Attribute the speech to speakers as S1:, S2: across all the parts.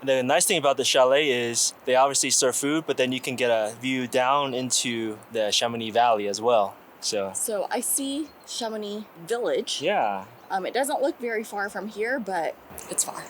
S1: The nice thing about the chalet is they obviously serve food, but then you can get a view down into the Chamonix Valley as well.
S2: So I see Chamonix Village.
S1: Yeah.
S2: It doesn't look very far from here, but it's far.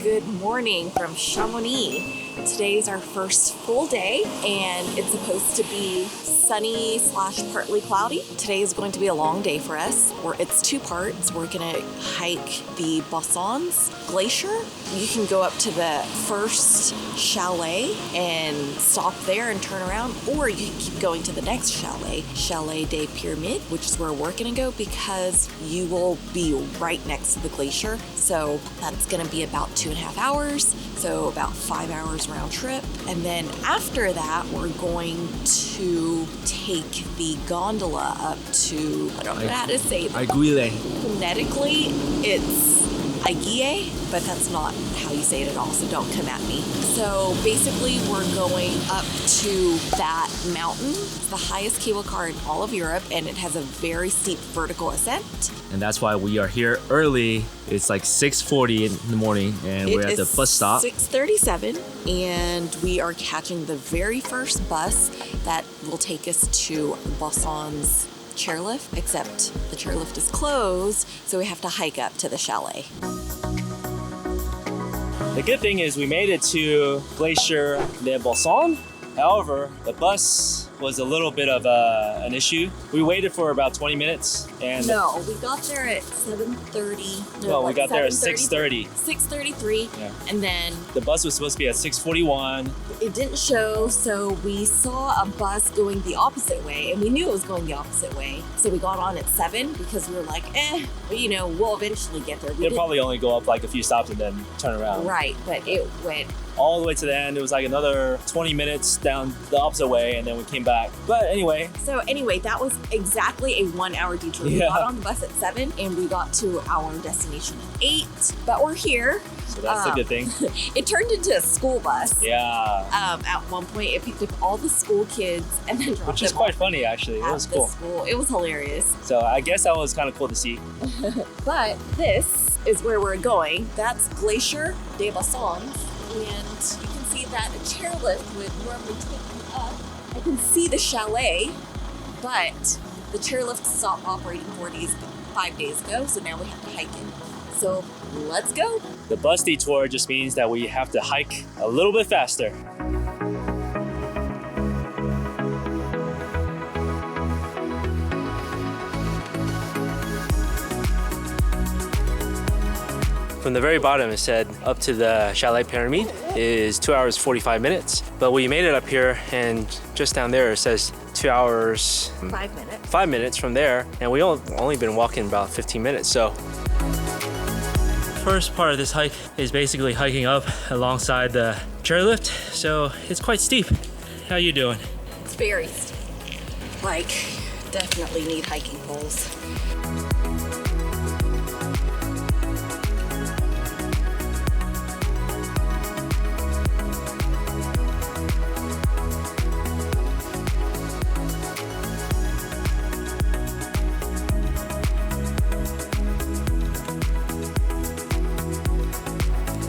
S2: Good morning from Chamonix. Today's our first full day and it's supposed to be sunny / partly cloudy. Today is going to be a long day for us. It's two parts. We're gonna hike the Bossons Glacier. You can go up to the first chalet and stop there and turn around, or you can keep going to the next chalet, Chalet des Pyramides, which is where we're gonna go because you will be right next to the glacier. So that's gonna be about 2.5 hours. So about 5 hours round trip. And then after that, we're going to take the gondola up to, I don't know how to say it.
S1: Aiguille.
S2: Phonetically, it's Aiguille, but that's not how you say it at all, so don't come at me. So basically, we're going up to that mountain. It's the highest cable car in all of Europe, and it has a very steep vertical ascent.
S1: And that's why we are here early. It's like 6:40 in the morning, and we're at the bus stop.
S2: 6:37, and we are catching the very first bus that will take us to Bossons chairlift, except the chairlift is closed, so we have to hike up to the chalet.
S1: The good thing is we made it to Glacier des Bossons. However, the bus was a little bit of an issue. We waited for about 20 minutes. And
S2: no, we got there at 7:30.
S1: Well, we got there at 6:30.
S2: 6:33,
S1: yeah. And
S2: then
S1: the bus was supposed to be at 6:41.
S2: It didn't show, so we saw a bus going the opposite way, and we knew it was going the opposite way. So we got on at 7 because we were like, we'll eventually get there.
S1: It'll probably only go up like a few stops and then turn around.
S2: Right, but it went
S1: all the way to the end. It was like another 20 minutes down the opposite way, and then we came back. But anyway.
S2: So anyway, that was exactly a 1 hour detour.
S1: Yeah.
S2: We got on the bus at 7 and we got to our destination at 8, but we're here.
S1: So that's a good thing.
S2: It turned into a school bus.
S1: Yeah.
S2: At one point, it picked up all the school kids and then dropped them
S1: Which is quite funny, actually. It was cool.
S2: School. It was hilarious.
S1: So I guess that was kind of cool to see.
S2: But this is where we're going. That's Glacier des Bossons, and you can see that a chairlift would normally take you up. I can see the chalet, but the chairlift stopped operating 5 days ago, so now we have to hike it. So let's go. The
S1: bus detour just means that we have to hike a little bit faster. From the very bottom, it said up to the Chalet Pyramide is 2 hours, 45 minutes. But we made it up here, and just down there, it says 2 hours,
S2: 5 minutes.
S1: 5 minutes from there. And we only been walking about 15 minutes, so. First part of this hike is basically hiking up alongside the chairlift. So it's quite steep. How you doing?
S2: It's very steep. Like, definitely need hiking poles.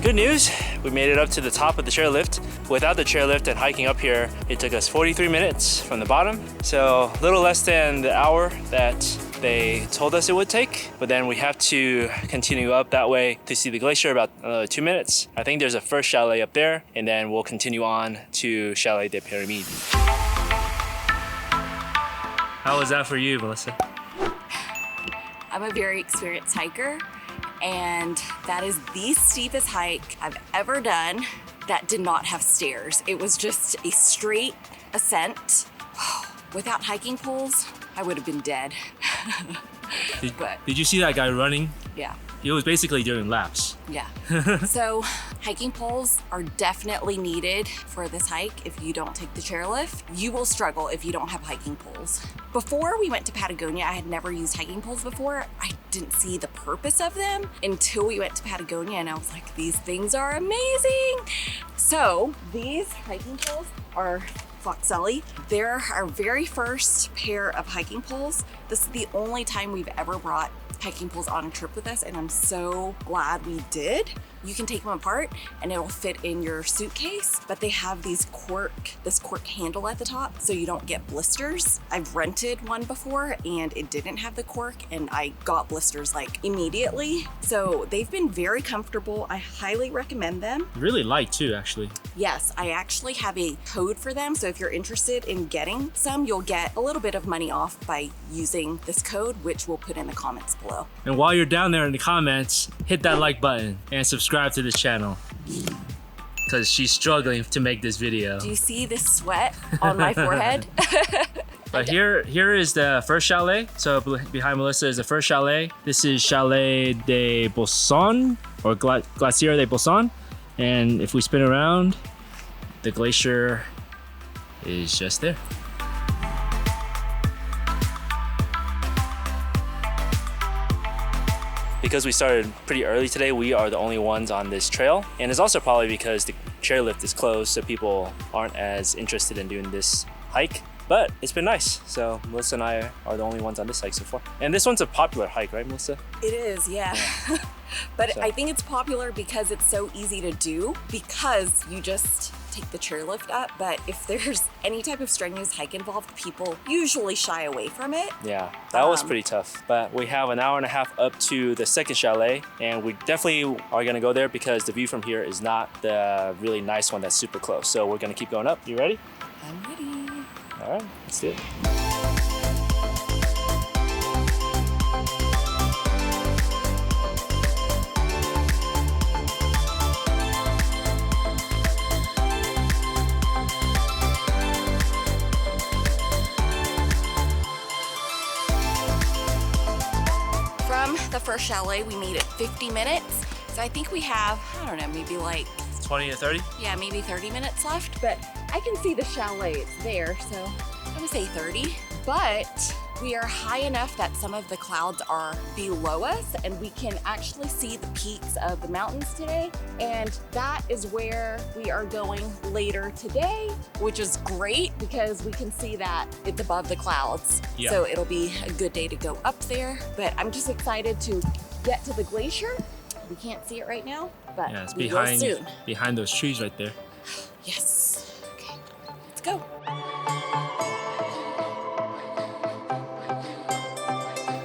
S1: Good news, we made it up to the top of the chairlift. Without the chairlift and hiking up here, it took us 43 minutes from the bottom. So a little less than the hour that they told us it would take. But then we have to continue up that way to see the glacier about 2 minutes. I think there's a first chalet up there, and then we'll continue on to Chalet des Pyramides. How was that for you, Melissa?
S2: I'm a very experienced hiker, and that is the steepest hike I've ever done that did not have stairs. It was just a straight ascent. Without hiking poles, I would have been dead.
S1: Did you see that guy running?
S2: Yeah.
S1: He was basically doing laps.
S2: Yeah. So hiking poles are definitely needed for this hike. If you don't take the chairlift, you will struggle if you don't have hiking poles. Before we went to Patagonia, I had never used hiking poles before. I didn't see the purpose of them until we went to Patagonia, and I was like, these things are amazing. So these hiking poles are Foxelli. They're our very first pair of hiking poles. This is the only time we've ever brought hiking poles on a trip with us, and I'm so glad we did. You can take them apart and it'll fit in your suitcase, but they have this cork handle at the top so you don't get blisters. I've rented one before and it didn't have the cork and I got blisters like immediately. So they've been very comfortable. I highly recommend them.
S1: Really light too, actually.
S2: Yes, I actually have a code for them. So if you're interested in getting some, you'll get a little bit of money off by using this code, which we'll put in the comments below.
S1: And while you're down there in the comments, hit that like button and subscribe to this channel because she's struggling to make this video.
S2: Do you see this sweat on my forehead?
S1: But here is the first chalet. So behind Melissa is the first chalet. This is Chalet de Bossons or Glacier de Bossons. And if we spin around, the glacier is just there. Because we started pretty early today, we are the only ones on this trail. And it's also probably because the chairlift is closed, so people aren't as interested in doing this hike. But it's been nice. So Melissa and I are the only ones on this hike so far. And this one's a popular hike, right, Melissa?
S2: It is, yeah. But I think it's popular because it's so easy to do, because you just take the chairlift up. But if there's any type of strenuous hike involved, people usually shy away from it.
S1: Yeah, that was pretty tough. But we have an hour and a half up to the second chalet, and we definitely are gonna go there because the view from here is not the really nice one that's super close. So we're gonna keep going up. You ready?
S2: I'm ready.
S1: All right, let's do it.
S2: From the first chalet, we made it 50 minutes. So I think we have, I don't know, maybe like
S1: 20 to 30?
S2: Yeah, maybe 30 minutes left, but I can see the chalet, it's there, so I'm gonna say 30. But we are high enough that some of the clouds are below us and we can actually see the peaks of the mountains today. And that is where we are going later today, which is great because we can see that it's above the clouds.
S1: Yeah.
S2: So it'll be a good day to go up there. But I'm just excited to get to the glacier. We can't see it right now, but
S1: yeah, it's
S2: we will soon.
S1: behind those trees right there.
S2: Yes. Okay, let's go.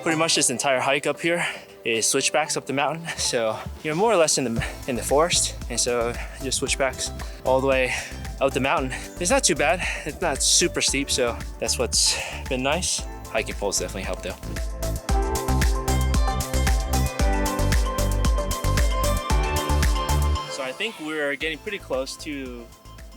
S1: Pretty much this entire hike up here is switchbacks up the mountain. So you're more or less in the forest, and so just switchbacks all the way up the mountain. It's not too bad. It's not super steep, so that's what's been nice. Hiking poles definitely help though. I think we're getting pretty close to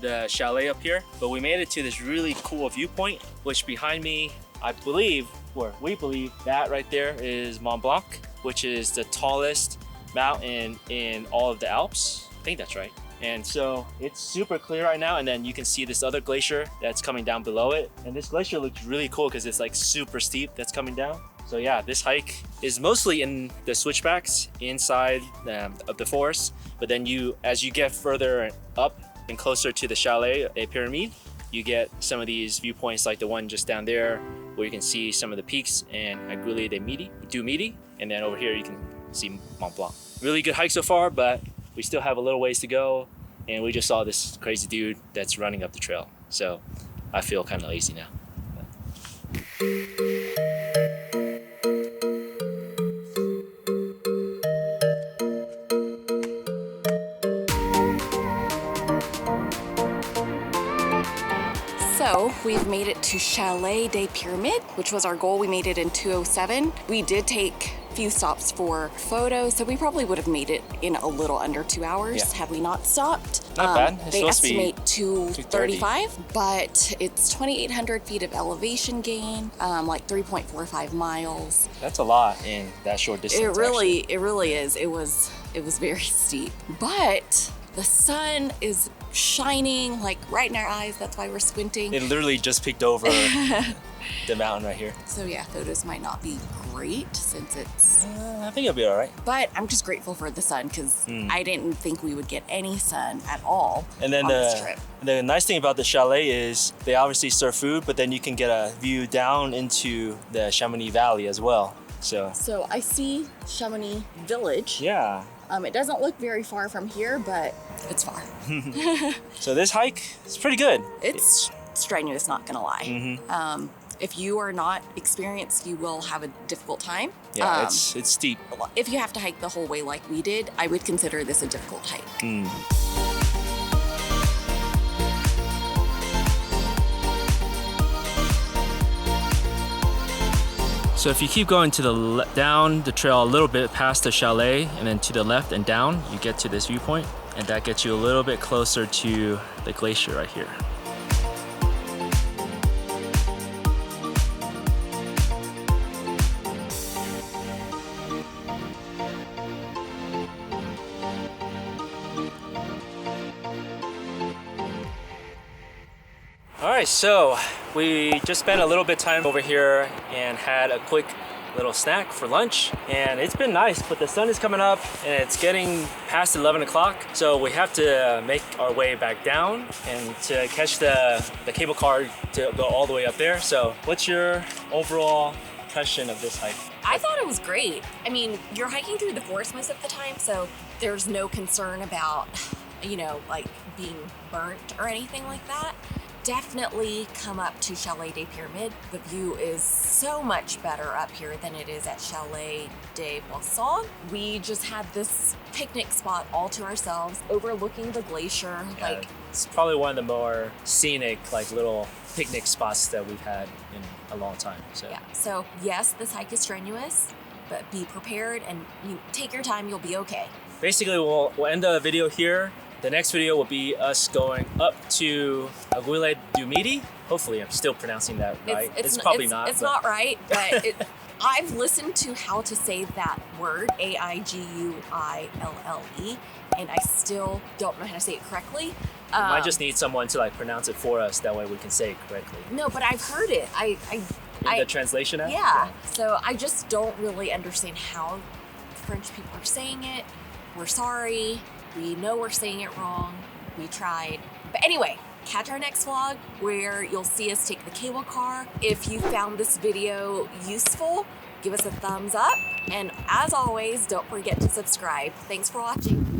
S1: the chalet up here, but we made it to this really cool viewpoint, which behind me, I believe, or we believe, that right there is Mont Blanc, which is the tallest mountain in all of the Alps. I think that's right. And so it's super clear right now, and then you can see this other glacier that's coming down below it. And this glacier looks really cool because it's like super steep that's coming down. So yeah, this hike is mostly in the switchbacks inside of the forest. But then as you get further up and closer to the Chalet des Pyramides, you get some of these viewpoints like the one just down there where you can see some of the peaks and Agoulie du Midi. And then over here you can see Mont Blanc. Really good hike so far, but we still have a little ways to go. And we just saw this crazy dude that's running up the trail. So I feel kind of lazy now.
S2: So we've made it to Chalet des Pyramides, which was our goal. We made it in 2:07. We did take a few stops for photos, so we probably would have made it in a little under 2 hours had we not stopped.
S1: Not bad. It's
S2: they
S1: supposed to be
S2: estimate 235, but it's 2,800 feet of elevation gain, like 3.45 miles.
S1: That's a lot in that short distance.
S2: It really is. It was very steep, but the sun is shining like right in our eyes. That's why we're squinting.
S1: It literally just peeked over the mountain right here.
S2: So yeah, photos might not be great since it's...
S1: I think it'll be all right.
S2: But I'm just grateful for the sun because I didn't think we would get any sun at all
S1: And then
S2: on this trip.
S1: the nice thing about the chalet is they obviously serve food, but then you can get a view down into the Chamonix Valley as well.
S2: So I see Chamonix Village.
S1: Yeah.
S2: It doesn't look very far from here, but it's far.
S1: So this hike is pretty good.
S2: It's strenuous, not gonna lie. If you are not experienced, you will have a difficult time.
S1: Yeah, it's steep.
S2: If you have to hike the whole way like we did, I would consider this a difficult hike.
S1: So if you keep going to the down the trail a little bit past the chalet and then to the left and down, you get to this viewpoint, and that gets you a little bit closer to the glacier right here. All right, so we just spent a little bit of time over here and had a quick little snack for lunch, and it's been nice, but the sun is coming up and it's getting past 11 o'clock, so we have to make our way back down and to catch the cable car to go all the way up there. So what's your overall impression of this hike?
S2: I thought it was great. I mean, you're hiking through the forest most of the time, so there's no concern about, you know, like being burnt or anything like that. Definitely come up to Chalet des Pyramides. The view is so much better up here than it is at Chalet des Bossons. We just had this picnic spot all to ourselves, overlooking the glacier.
S1: Yeah,
S2: like,
S1: it's probably one of the more scenic, like little picnic spots that we've had in a long time. So
S2: yeah. So yes, this hike is strenuous, but be prepared and you take your time. You'll be okay.
S1: basically we'll end the video here. The next video will be us going up to Aiguille du Midi. Hopefully I'm still pronouncing that right. It's probably not.
S2: It's not right, but I've listened to how to say that word, Aiguille, and I still don't know how to say it correctly.
S1: Might just need someone to like pronounce it for us, that way we can say it correctly.
S2: No, but I've heard it.
S1: The translation app?
S2: Yeah. So I just don't really understand how French people are saying it. We're sorry. We know we're saying it wrong. We tried. But anyway, catch our next vlog where you'll see us take the cable car. If you found this video useful, give us a thumbs up. And as always, don't forget to subscribe. Thanks for watching.